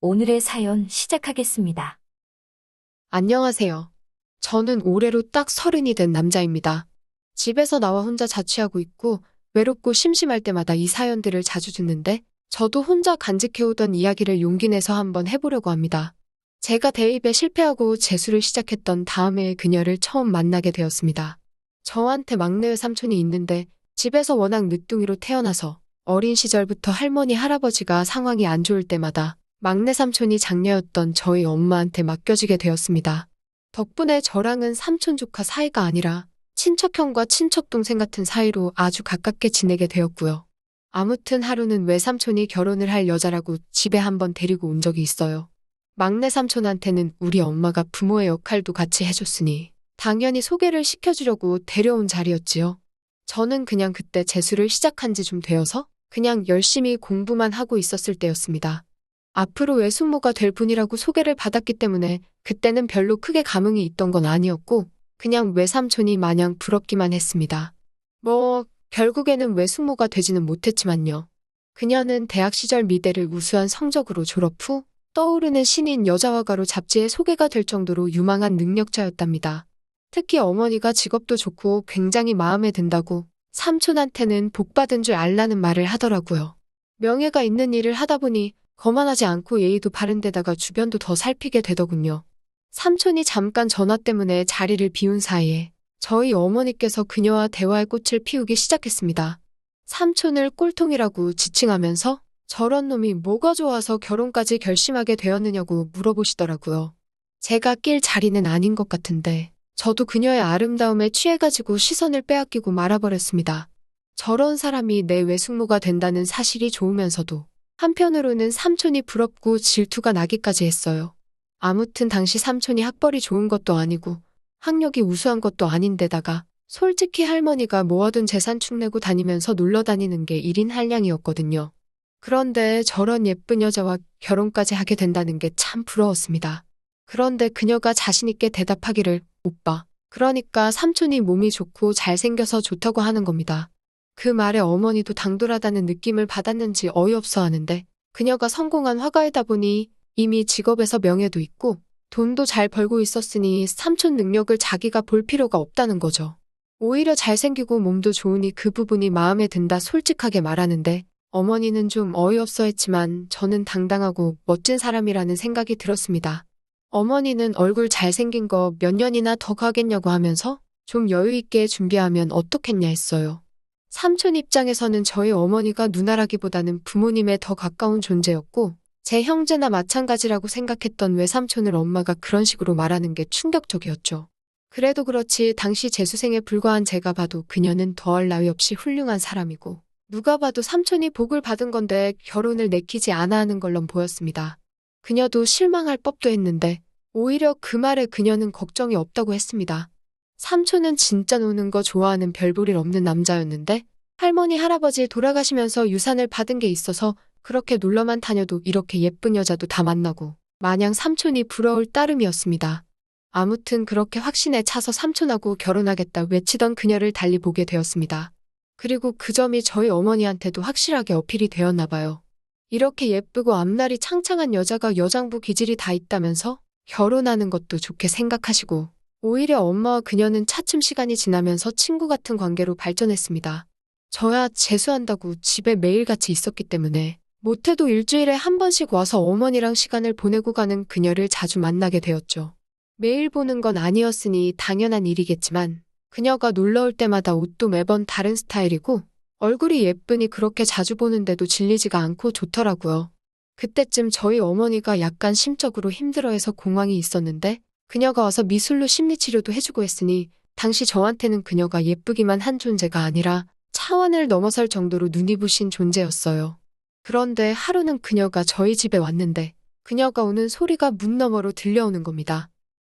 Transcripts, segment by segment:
오늘의 사연 시작하겠습니다. 안녕하세요. 저는 올해로 딱 30이 된 남자입니다. 집에서 나와 혼자 자취하고 있고 외롭고 심심할 때마다 이 사연들을 자주 듣는데 저도 혼자 간직해오던 이야기를 용기 내서 한번 해보려고 합니다. 제가 대입에 실패하고 재수를 시작했던 다음 해에 그녀를 처음 만나게 되었습니다. 저한테 막내 외삼촌이 있는데 집에서 워낙 늦둥이로 태어나서 어린 시절부터 할머니 할아버지가 상황이 안 좋을 때마다 막내 삼촌이 장녀였던 저희 엄마한테 맡겨지게 되었습니다. 덕분에 저랑은 삼촌 조카 사이가 아니라 친척형과 친척동생 같은 사이로 아주 가깝게 지내게 되었고요. 아무튼 하루는 외삼촌이 결혼을 할 여자라고 집에 한번 데리고 온 적이 있어요. 막내 삼촌한테는 우리 엄마가 부모의 역할도 같이 해줬으니 당연히 소개를 시켜주려고 데려온 자리였지요. 저는 그냥 그때 재수를 시작한 지 좀 되어서 그냥 열심히 공부만 하고 있었을 때였습니다. 앞으로 외숙모가 될 분이라고 소개를 받았기 때문에 그때는 별로 크게 감흥이 있던 건 아니었고 그냥 외삼촌이 마냥 부럽기만 했습니다. 결국에는 외숙모가 되지는 못했지만요. 그녀는 대학 시절 미대를 우수한 성적으로 졸업 후 떠오르는 신인 여자화가로 잡지에 소개가 될 정도로 유망한 능력자였답니다. 특히 어머니가 직업도 좋고 굉장히 마음에 든다고 삼촌한테는 복받은 줄 알라는 말을 하더라고요. 명예가 있는 일을 하다 보니 거만하지 않고 예의도 바른 데다가 주변도 더 살피게 되더군요. 삼촌이 잠깐 전화 때문에 자리를 비운 사이에 저희 어머니께서 그녀와 대화의 꽃을 피우기 시작했습니다. 삼촌을 꼴통이라고 지칭하면서 저런 놈이 뭐가 좋아서 결혼까지 결심하게 되었느냐고 물어보시더라고요. 제가 낄 자리는 아닌 것 같은데 저도 그녀의 아름다움에 취해가지고 시선을 빼앗기고 말아버렸습니다. 저런 사람이 내 외숙모가 된다는 사실이 좋으면서도 한편으로는 삼촌이 부럽고 질투가 나기까지 했어요. 아무튼 당시 삼촌이 학벌이 좋은 것도 아니고 학력이 우수한 것도 아닌데다가 솔직히 할머니가 모아둔 재산 축내고 다니면서 놀러 다니는 게 1인 한량이었거든요. 그런데 저런 예쁜 여자와 결혼까지 하게 된다는 게 참 부러웠습니다. 그런데 그녀가 자신있게 대답하기를 오빠, 그러니까 삼촌이 몸이 좋고 잘생겨서 좋다고 하는 겁니다. 그 말에 어머니도 당돌하다는 느낌을 받았는지 어이없어 하는데 그녀가 성공한 화가이다 보니 이미 직업에서 명예도 있고 돈도 잘 벌고 있었으니 삼촌 능력을 자기가 볼 필요가 없다는 거죠. 오히려 잘생기고 몸도 좋으니 그 부분이 마음에 든다 솔직하게 말하는데 어머니는 좀 어이없어 했지만 저는 당당하고 멋진 사람이라는 생각이 들었습니다. 어머니는 얼굴 잘생긴 거 몇 년이나 더 가겠냐고 하면서 좀 여유 있게 준비하면 어떻겠냐 했어요. 삼촌 입장에서는 저희 어머니가 누나라기보다는 부모님에 더 가까운 존재였고 제 형제나 마찬가지라고 생각했던 외삼촌을 엄마가 그런 식으로 말하는 게 충격적이었죠. 그래도 그렇지 당시 재수생에 불과한 제가 봐도 그녀는 더할 나위 없이 훌륭한 사람이고 누가 봐도 삼촌이 복을 받은 건데 결혼을 내키지 않아 하는 걸로 보였습니다. 그녀도 실망할 법도 했는데 오히려 그 말에 그녀는 걱정이 없다고 했습니다. 삼촌은 진짜 노는 거 좋아하는 별볼일 없는 남자였는데 할머니 할아버지 돌아가시면서 유산을 받은 게 있어서 그렇게 놀러만 다녀도 이렇게 예쁜 여자도 다 만나고 마냥 삼촌이 부러울 따름이었습니다. 아무튼 그렇게 확신에 차서 삼촌하고 결혼하겠다 외치던 그녀를 달리 보게 되었습니다. 그리고 그 점이 저희 어머니한테도 확실하게 어필이 되었나 봐요. 이렇게 예쁘고 앞날이 창창한 여자가 여장부 기질이 다 있다면서 결혼하는 것도 좋게 생각하시고 오히려 엄마와 그녀는 차츰 시간이 지나면서 친구 같은 관계로 발전했습니다. 저야 재수한다고 집에 매일같이 있었기 때문에 못해도 일주일에 한 번씩 와서 어머니랑 시간을 보내고 가는 그녀를 자주 만나게 되었죠. 매일 보는 건 아니었으니 당연한 일이겠지만 그녀가 놀러 올 때마다 옷도 매번 다른 스타일이고 얼굴이 예쁘니 그렇게 자주 보는데도 질리지가 않고 좋더라고요. 그때쯤 저희 어머니가 약간 심적으로 힘들어해서 공황이 있었는데 그녀가 와서 미술로 심리치료도 해주고 했으니 당시 저한테는 그녀가 예쁘기만 한 존재가 아니라 차원을 넘어설 정도로 눈이 부신 존재였어요. 그런데 하루는 그녀가 저희 집에 왔는데 그녀가 우는 소리가 문 너머로 들려오는 겁니다.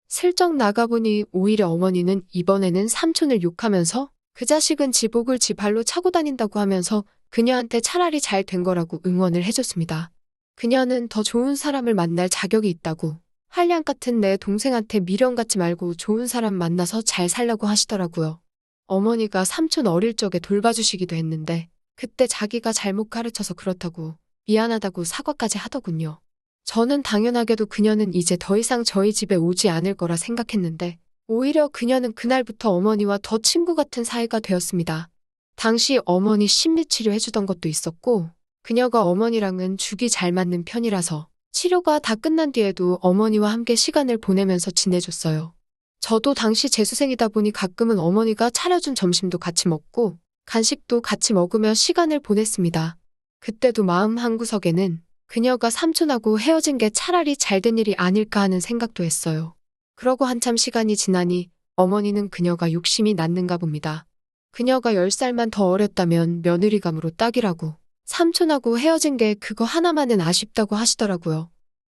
슬쩍 나가보니 오히려 어머니는 이번에는 삼촌을 욕하면서 그 자식은 지 복을 지 발로 차고 다닌다고 하면서 그녀한테 차라리 잘 된 거라고 응원을 해줬습니다. 그녀는 더 좋은 사람을 만날 자격이 있다고 한량 같은 내 동생한테 미련 갖지 말고 좋은 사람 만나서 잘 살라고 하시더라고요. 어머니가 삼촌 어릴 적에 돌봐주시기도 했는데 그때 자기가 잘못 가르쳐서 그렇다고 미안하다고 사과까지 하더군요. 저는 당연하게도 그녀는 이제 더 이상 저희 집에 오지 않을 거라 생각했는데 오히려 그녀는 그날부터 어머니와 더 친구 같은 사이가 되었습니다. 당시 어머니 심리치료 해주던 것도 있었고 그녀가 어머니랑은 죽이 잘 맞는 편이라서 치료가 다 끝난 뒤에도 어머니와 함께 시간을 보내면서 지내줬어요. 저도 당시 재수생이다 보니 가끔은 어머니가 차려준 점심도 같이 먹고 간식도 같이 먹으며 시간을 보냈습니다. 그때도 마음 한구석에는 그녀가 삼촌하고 헤어진 게 차라리 잘된 일이 아닐까 하는 생각도 했어요. 그러고 한참 시간이 지나니 어머니는 그녀가 욕심이 났는가 봅니다. 그녀가 10살만 더 어렸다면 며느리감으로 딱이라고 삼촌하고 헤어진 게 그거 하나만은 아쉽다고 하시더라고요.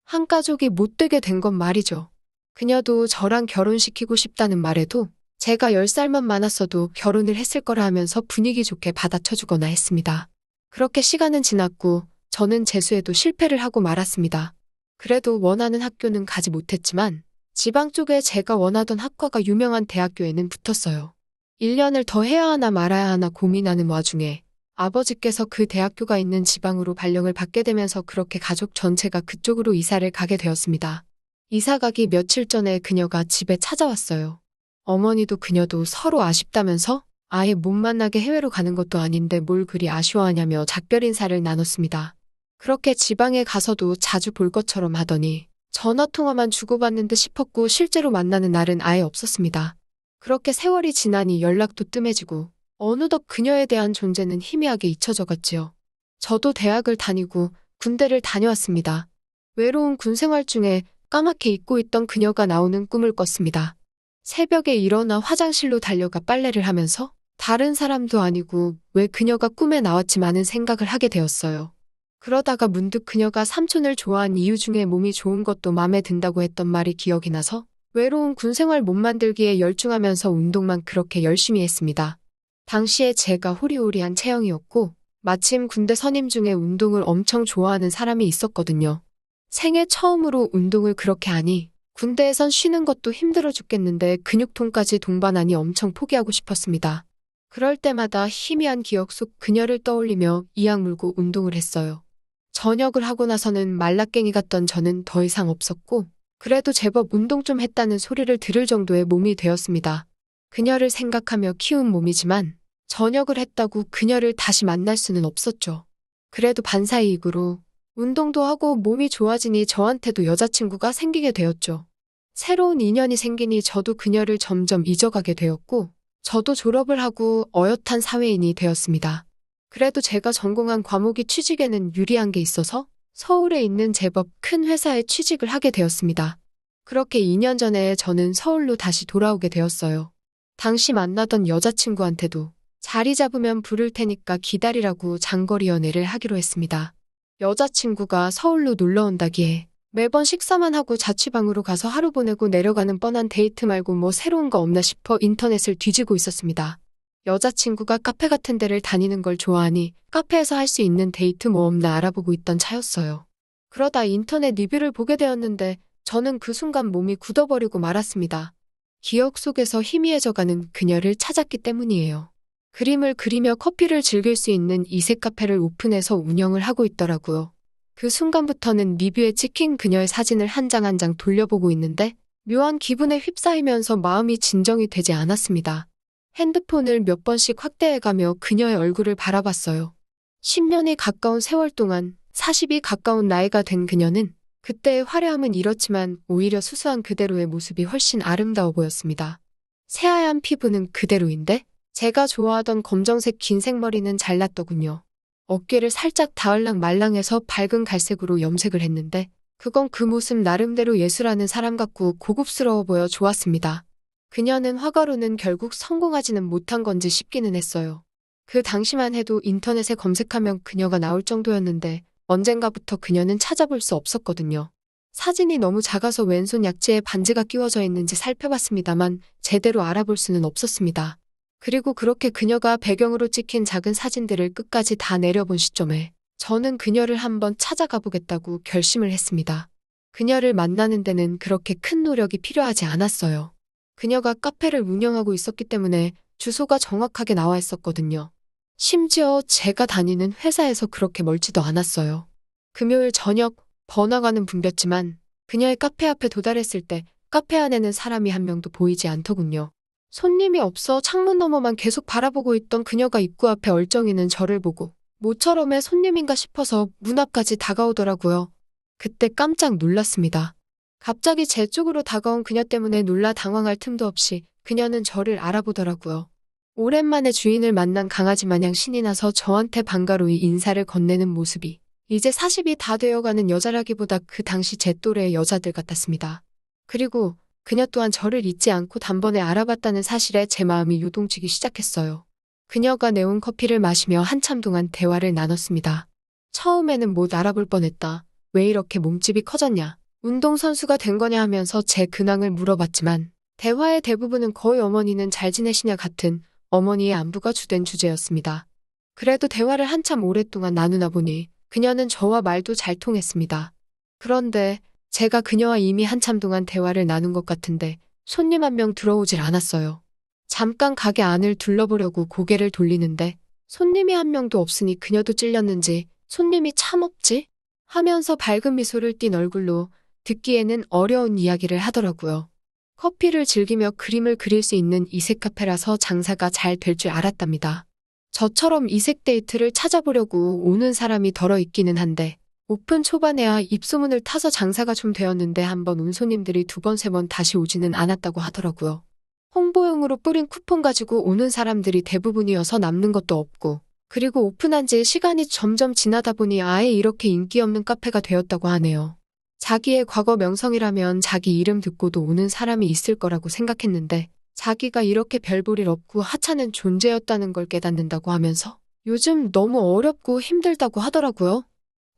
한 가족이 못되게 된 건 말이죠. 그녀도 저랑 결혼시키고 싶다는 말에도 제가 10살만 많았어도 결혼을 했을 거라 하면서 분위기 좋게 받아쳐주거나 했습니다. 그렇게 시간은 지났고 저는 재수에도 실패를 하고 말았습니다. 그래도 원하는 학교는 가지 못했지만 지방 쪽에 제가 원하던 학과가 유명한 대학교에는 붙었어요. 1년을 더 해야 하나 말아야 하나 고민하는 와중에 아버지께서 그 대학교가 있는 지방으로 발령을 받게 되면서 그렇게 가족 전체가 그쪽으로 이사를 가게 되었습니다. 이사 가기 며칠 전에 그녀가 집에 찾아왔어요. 어머니도 그녀도 서로 아쉽다면서 아예 못 만나게 해외로 가는 것도 아닌데 뭘 그리 아쉬워하냐며 작별 인사를 나눴습니다. 그렇게 지방에 가서도 자주 볼 것처럼 하더니 전화통화만 주고받는 듯 싶었고 실제로 만나는 날은 아예 없었습니다. 그렇게 세월이 지나니 연락도 뜸해지고 어느덧 그녀에 대한 존재는 희미하게 잊혀져 갔지요. 저도 대학을 다니고 군대를 다녀왔습니다. 외로운 군 생활 중에 까맣게 잊고 있던 그녀가 나오는 꿈을 꿨습니다. 새벽에 일어나 화장실로 달려가 빨래를 하면서 다른 사람도 아니고 왜 그녀가 꿈에 나왔지만은 생각을 하게 되었어요. 그러다가 문득 그녀가 삼촌을 좋아한 이유 중에 몸이 좋은 것도 마음에 든다고 했던 말이 기억이 나서 외로운 군 생활 못 만들기에 열중하면서 운동만 그렇게 열심히 했습니다. 당시에 제가 호리호리한 체형이었고 마침 군대 선임 중에 운동을 엄청 좋아하는 사람이 있었거든요. 생애 처음으로 운동을 그렇게 하니 군대에선 쉬는 것도 힘들어 죽겠는데 근육통까지 동반하니 엄청 포기하고 싶었습니다. 그럴 때마다 희미한 기억 속 그녀를 떠올리며 이악 물고 운동을 했어요. 전역을 하고 나서는 말라깽이 같던 저는 더 이상 없었고 그래도 제법 운동 좀 했다는 소리를 들을 정도의 몸이 되었습니다. 그녀를 생각하며 키운 몸이지만 전역을 했다고 그녀를 다시 만날 수는 없었죠. 그래도 반사이익으로 운동도 하고 몸이 좋아지니 저한테도 여자친구가 생기게 되었죠. 새로운 인연이 생기니 저도 그녀를 점점 잊어가게 되었고 저도 졸업을 하고 어엿한 사회인이 되었습니다. 그래도 제가 전공한 과목이 취직에는 유리한 게 있어서 서울에 있는 제법 큰 회사에 취직을 하게 되었습니다. 그렇게 2년 전에 저는 서울로 다시 돌아오게 되었어요. 당시 만나던 여자친구한테도 자리 잡으면 부를 테니까 기다리라고 장거리 연애를 하기로 했습니다. 여자친구가 서울로 놀러 온다기에 매번 식사만 하고 자취방으로 가서 하루 보내고 내려가는 뻔한 데이트 말고 뭐 새로운 거 없나 싶어 인터넷을 뒤지고 있었습니다. 여자친구가 카페 같은 데를 다니는 걸 좋아하니 카페에서 할 수 있는 데이트 뭐 없나 알아보고 있던 차였어요. 그러다 인터넷 리뷰를 보게 되었는데 저는 그 순간 몸이 굳어버리고 말았습니다. 기억 속에서 희미해져가는 그녀를 찾았기 때문이에요. 그림을 그리며 커피를 즐길 수 있는 이색 카페를 오픈해서 운영을 하고 있더라고요. 그 순간부터는 리뷰에 찍힌 그녀의 사진을 한 장 한 장 돌려보고 있는데 묘한 기분에 휩싸이면서 마음이 진정이 되지 않았습니다. 핸드폰을 몇 번씩 확대해가며 그녀의 얼굴을 바라봤어요. 10년이 가까운 세월 동안 40이 가까운 나이가 된 그녀는 그때의 화려함은 잃었지만 오히려 수수한 그대로의 모습이 훨씬 아름다워 보였습니다. 새하얀 피부는 그대로인데 제가 좋아하던 검정색 긴 생머리는 잘랐더군요. 어깨를 살짝 닿을랑 말랑해서 밝은 갈색으로 염색을 했는데 그건 그 모습 나름대로 예술하는 사람 같고 고급스러워 보여 좋았습니다. 그녀는 화가로는 결국 성공하지는 못한 건지 싶기는 했어요. 그 당시만 해도 인터넷에 검색하면 그녀가 나올 정도였는데 언젠가부터 그녀는 찾아볼 수 없었거든요. 사진이 너무 작아서 왼손 약지에 반지가 끼워져 있는지 살펴봤습니다만 제대로 알아볼 수는 없었습니다. 그리고 그렇게 그녀가 배경으로 찍힌 작은 사진들을 끝까지 다 내려본 시점에 저는 그녀를 한번 찾아가 보겠다고 결심을 했습니다. 그녀를 만나는 데는 그렇게 큰 노력이 필요하지 않았어요. 그녀가 카페를 운영하고 있었기 때문에 주소가 정확하게 나와 있었거든요. 심지어 제가 다니는 회사에서 그렇게 멀지도 않았어요. 금요일 저녁 번화가는 붐볐지만 그녀의 카페 앞에 도달했을 때 카페 안에는 사람이 한 명도 보이지 않더군요. 손님이 없어 창문 너머만 계속 바라보고 있던 그녀가 입구 앞에 얼쩡이는 저를 보고 모처럼의 손님인가 싶어서 문 앞까지 다가오더라고요. 그때 깜짝 놀랐습니다. 갑자기 제 쪽으로 다가온 그녀 때문에 놀라 당황할 틈도 없이 그녀는 저를 알아보더라고요. 오랜만에 주인을 만난 강아지 마냥 신이 나서 저한테 반가로이 인사를 건네는 모습이 이제 40이 다 되어가는 여자라기보다 그 당시 제 또래의 여자들 같았습니다. 그리고 그녀 또한 저를 잊지 않고 단번에 알아봤다는 사실에 제 마음이 요동치기 시작했어요. 그녀가 내온 커피를 마시며 한참 동안 대화를 나눴습니다. 처음에는 못 알아볼 뻔했다. 왜 이렇게 몸집이 커졌냐? 운동선수가 된 거냐 하면서 제 근황을 물어봤지만 대화의 대부분은 거의 어머니는 잘 지내시냐 같은 어머니의 안부가 주된 주제였습니다. 그래도 대화를 한참 오랫동안 나누나 보니 그녀는 저와 말도 잘 통했습니다. 그런데 제가 그녀와 이미 한참 동안 대화를 나눈 것 같은데 손님 한 명 들어오질 않았어요. 잠깐 가게 안을 둘러보려고 고개를 돌리는데 손님이 한 명도 없으니 그녀도 찔렸는지 손님이 참 없지? 하면서 밝은 미소를 띤 얼굴로 듣기에는 어려운 이야기를 하더라고요. 커피를 즐기며 그림을 그릴 수 있는 이색 카페라서 장사가 잘 될 줄 알았답니다. 저처럼 이색 데이트를 찾아보려고 오는 사람이 덜어 있기는 한데 오픈 초반에야 입소문을 타서 장사가 좀 되었는데 한번 온 손님들이 2번, 3번 다시 오지는 않았다고 하더라고요. 홍보용으로 뿌린 쿠폰 가지고 오는 사람들이 대부분이어서 남는 것도 없고 그리고 오픈한 지 시간이 점점 지나다 보니 아예 이렇게 인기 없는 카페가 되었다고 하네요. 자기의 과거 명성이라면 자기 이름 듣고도 오는 사람이 있을 거라고 생각했는데 자기가 이렇게 별 볼 일 없고 하찮은 존재였다는 걸 깨닫는다고 하면서 요즘 너무 어렵고 힘들다고 하더라고요.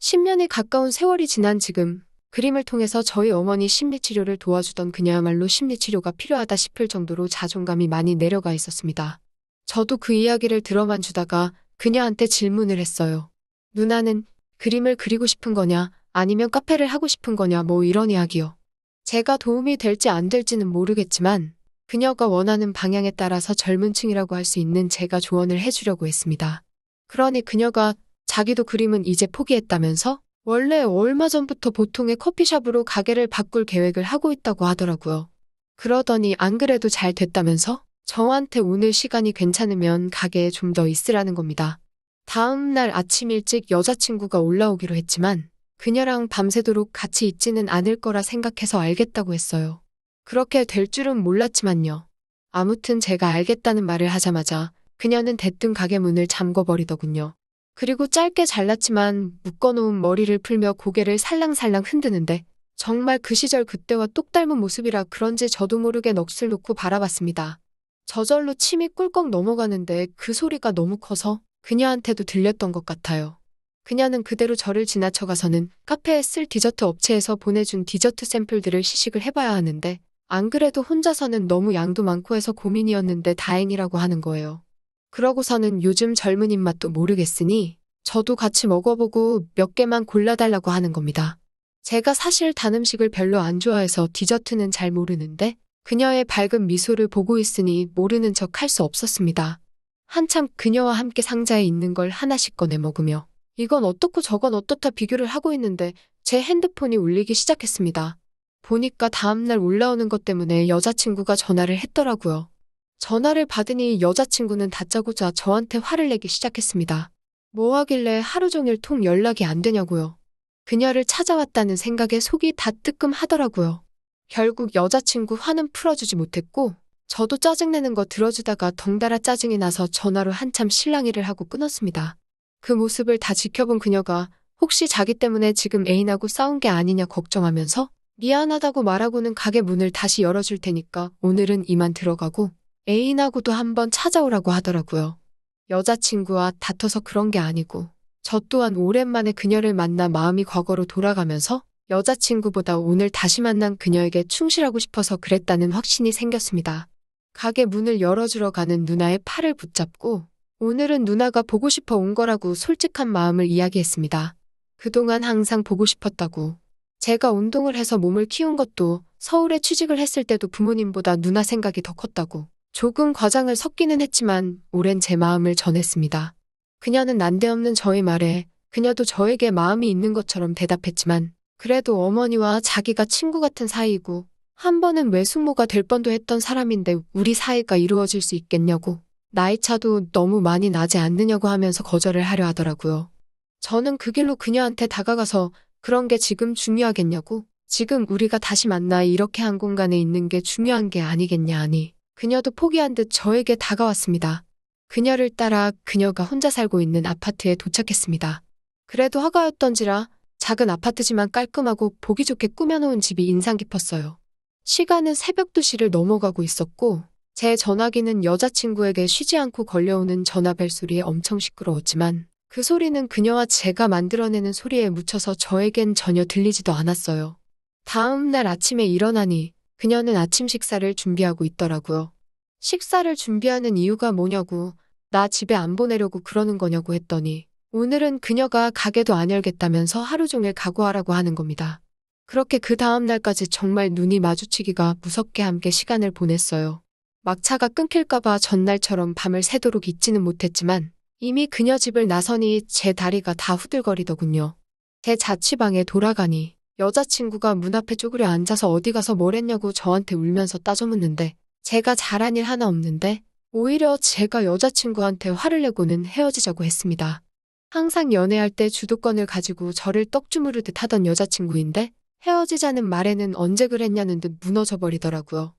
10년이 가까운 세월이 지난 지금 그림을 통해서 저희 어머니 심리치료를 도와주던 그녀야말로 심리치료가 필요하다 싶을 정도로 자존감이 많이 내려가 있었습니다. 저도 그 이야기를 들어만 주다가 그녀한테 질문을 했어요. 누나는 그림을 그리고 싶은 거냐 아니면 카페를 하고 싶은 거냐 뭐 이런 이야기요. 제가 도움이 될지 안 될지는 모르겠지만 그녀가 원하는 방향에 따라서 젊은 층이라고 할 수 있는 제가 조언을 해주려고 했습니다. 그러니 그녀가 자기도 그림은 이제 포기했다면서 원래 얼마 전부터 보통의 커피숍으로 가게를 바꿀 계획을 하고 있다고 하더라고요. 그러더니 안 그래도 잘 됐다면서 저한테 오늘 시간이 괜찮으면 가게에 좀 더 있으라는 겁니다. 다음 날 아침 일찍 여자친구가 올라오기로 했지만 그녀랑 밤새도록 같이 있지는 않을 거라 생각해서 알겠다고 했어요. 그렇게 될 줄은 몰랐지만요. 아무튼 제가 알겠다는 말을 하자마자 그녀는 대뜸 가게 문을 잠궈버리더군요. 그리고 짧게 잘랐지만 묶어놓은 머리를 풀며 고개를 살랑살랑 흔드는데 정말 그 시절 그때와 똑 닮은 모습이라 그런지 저도 모르게 넋을 놓고 바라봤습니다. 저절로 침이 꿀꺽 넘어가는데 그 소리가 너무 커서 그녀한테도 들렸던 것 같아요. 그녀는 그대로 저를 지나쳐가서는 카페에 쓸 디저트 업체에서 보내준 디저트 샘플들을 시식을 해봐야 하는데 안 그래도 혼자서는 너무 양도 많고 해서 고민이었는데 다행이라고 하는 거예요. 그러고서는 요즘 젊은 입맛도 모르겠으니 저도 같이 먹어보고 몇 개만 골라달라고 하는 겁니다. 제가 사실 단 음식을 별로 안 좋아해서 디저트는 잘 모르는데 그녀의 밝은 미소를 보고 있으니 모르는 척 할 수 없었습니다. 한참 그녀와 함께 상자에 있는 걸 하나씩 꺼내 먹으며 이건 어떻고 저건 어떻다 비교를 하고 있는데 제 핸드폰이 울리기 시작했습니다. 보니까 다음날 올라오는 것 때문에 여자친구가 전화를 했더라고요. 전화를 받으니 여자친구는 다짜고짜 저한테 화를 내기 시작했습니다. 뭐 하길래 하루 종일 통 연락이 안 되냐고요. 그녀를 찾아왔다는 생각에 속이 다 뜨끔하더라고요. 결국 여자친구 화는 풀어주지 못했고 저도 짜증내는 거 들어주다가 덩달아 짜증이 나서 전화로 한참 실랑이를 하고 끊었습니다. 그 모습을 다 지켜본 그녀가 혹시 자기 때문에 지금 애인하고 싸운 게 아니냐 걱정하면서 미안하다고 말하고는 가게 문을 다시 열어줄 테니까 오늘은 이만 들어가고 애인하고도 한번 찾아오라고 하더라고요. 여자친구와 다퉈서 그런 게 아니고 저 또한 오랜만에 그녀를 만나 마음이 과거로 돌아가면서 여자친구보다 오늘 다시 만난 그녀에게 충실하고 싶어서 그랬다는 확신이 생겼습니다. 가게 문을 열어주러 가는 누나의 팔을 붙잡고 오늘은 누나가 보고 싶어 온 거라고 솔직한 마음을 이야기했습니다. 그동안 항상 보고 싶었다고. 제가 운동을 해서 몸을 키운 것도 서울에 취직을 했을 때도 부모님보다 누나 생각이 더 컸다고. 조금 과장을 섞기는 했지만 오랜 제 마음을 전했습니다. 그녀는 난데없는 저의 말에 그녀도 저에게 마음이 있는 것처럼 대답했지만 그래도 어머니와 자기가 친구 같은 사이이고 한 번은 외숙모가 될 뻔도 했던 사람인데 우리 사이가 이루어질 수 있겠냐고, 나이 차도 너무 많이 나지 않느냐고 하면서 거절을 하려 하더라고요. 저는 그 길로 그녀한테 다가가서 그런 게 지금 중요하겠냐고, 지금 우리가 다시 만나 이렇게 한 공간에 있는 게 중요한 게 아니겠냐 하니 그녀도 포기한 듯 저에게 다가왔습니다. 그녀를 따라 그녀가 혼자 살고 있는 아파트에 도착했습니다. 그래도 화가였던지라 작은 아파트지만 깔끔하고 보기 좋게 꾸며놓은 집이 인상 깊었어요. 시간은 새벽 2시를 넘어가고 있었고 제 전화기는 여자친구에게 쉬지 않고 걸려오는 전화벨 소리에 엄청 시끄러웠지만 그 소리는 그녀와 제가 만들어내는 소리에 묻혀서 저에겐 전혀 들리지도 않았어요. 다음 날 아침에 일어나니 그녀는 아침 식사를 준비하고 있더라고요. 식사를 준비하는 이유가 뭐냐고, 나 집에 안 보내려고 그러는 거냐고 했더니 오늘은 그녀가 가게도 안 열겠다면서 하루 종일 각오하라고 하는 겁니다. 그렇게 그 다음 날까지 정말 눈이 마주치기가 무섭게 함께 시간을 보냈어요. 막차가 끊길까봐 전날처럼 밤을 새도록 잊지는 못했지만 이미 그녀 집을 나서니 제 다리가 다 후들거리더군요. 제 자취방에 돌아가니 여자친구가 문 앞에 쪼그려 앉아서 어디 가서 뭘 했냐고 저한테 울면서 따져묻는데 제가 잘한 일 하나 없는데 오히려 제가 여자친구한테 화를 내고는 헤어지자고 했습니다. 항상 연애할 때 주도권을 가지고 저를 떡 주무르듯 하던 여자친구인데 헤어지자는 말에는 언제 그랬냐는 듯 무너져 버리더라고요.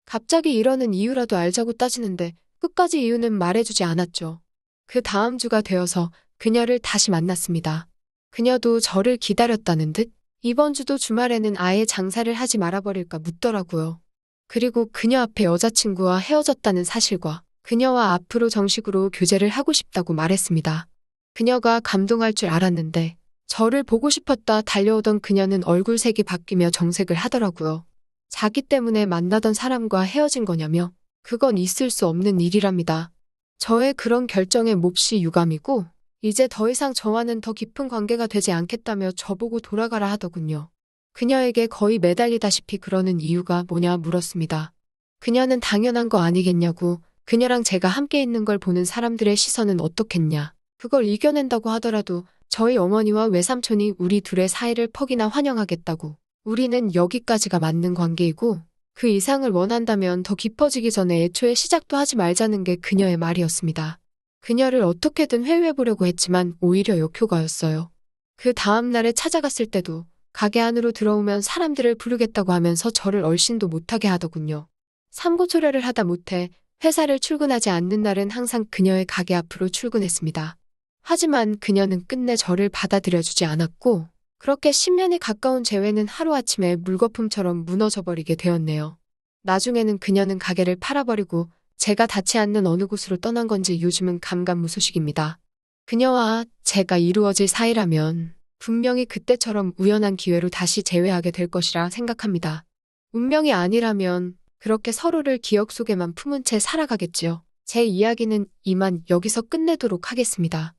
갑자기 이러는 이유라도 알자고 따지는데 끝까지 이유는 말해주지 않았죠. 그 다음 주가 되어서 그녀를 다시 만났습니다. 그녀도 저를 기다렸다는 듯 이번 주도 주말에는 아예 장사를 하지 말아버릴까 묻더라고요. 그리고 그녀 앞에 여자친구와 헤어졌다는 사실과 그녀와 앞으로 정식으로 교제를 하고 싶다고 말했습니다. 그녀가 감동할 줄 알았는데 저를 보고 싶었다 달려오던 그녀는 얼굴색이 바뀌며 정색을 하더라고요. 자기 때문에 만나던 사람과 헤어진 거냐며 그건 있을 수 없는 일이랍니다. 저의 그런 결정에 몹시 유감이고 이제 더 이상 저와는 더 깊은 관계가 되지 않겠다며 저보고 돌아가라 하더군요. 그녀에게 거의 매달리다시피 그러는 이유가 뭐냐 물었습니다. 그녀는 당연한 거 아니겠냐고, 그녀랑 제가 함께 있는 걸 보는 사람들의 시선은 어떻겠냐. 그걸 이겨낸다고 하더라도 저희 어머니와 외삼촌이 우리 둘의 사이를 퍽이나 환영하겠다고. 우리는 여기까지가 맞는 관계이고 그 이상을 원한다면 더 깊어지기 전에 애초에 시작도 하지 말자는 게 그녀의 말이었습니다. 그녀를 어떻게든 회유해보려고 했지만 오히려 역효과였어요. 그 다음 날에 찾아갔을 때도 가게 안으로 들어오면 사람들을 부르겠다고 하면서 저를 얼씬도 못하게 하더군요. 삼고초려를 하다 못해 회사를 출근하지 않는 날은 항상 그녀의 가게 앞으로 출근했습니다. 하지만 그녀는 끝내 저를 받아들여주지 않았고 그렇게 10년이 가까운 재회는 하루아침에 물거품처럼 무너져버리게 되었네요. 나중에는 그녀는 가게를 팔아버리고 제가 닿지 않는 어느 곳으로 떠난 건지 요즘은 감감무소식입니다. 그녀와 제가 이루어질 사이라면 분명히 그때처럼 우연한 기회로 다시 재회하게 될 것이라 생각합니다. 운명이 아니라면 그렇게 서로를 기억 속에만 품은 채 살아가겠지요. 제 이야기는 이만 여기서 끝내도록 하겠습니다.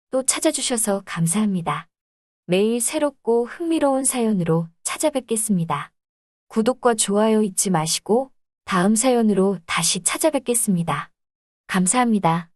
또 찾아주셔서 감사합니다. 매일 새롭고 흥미로운 사연으로 찾아뵙겠습니다. 구독과 좋아요 잊지 마시고 다음 사연으로 다시 찾아뵙겠습니다. 감사합니다.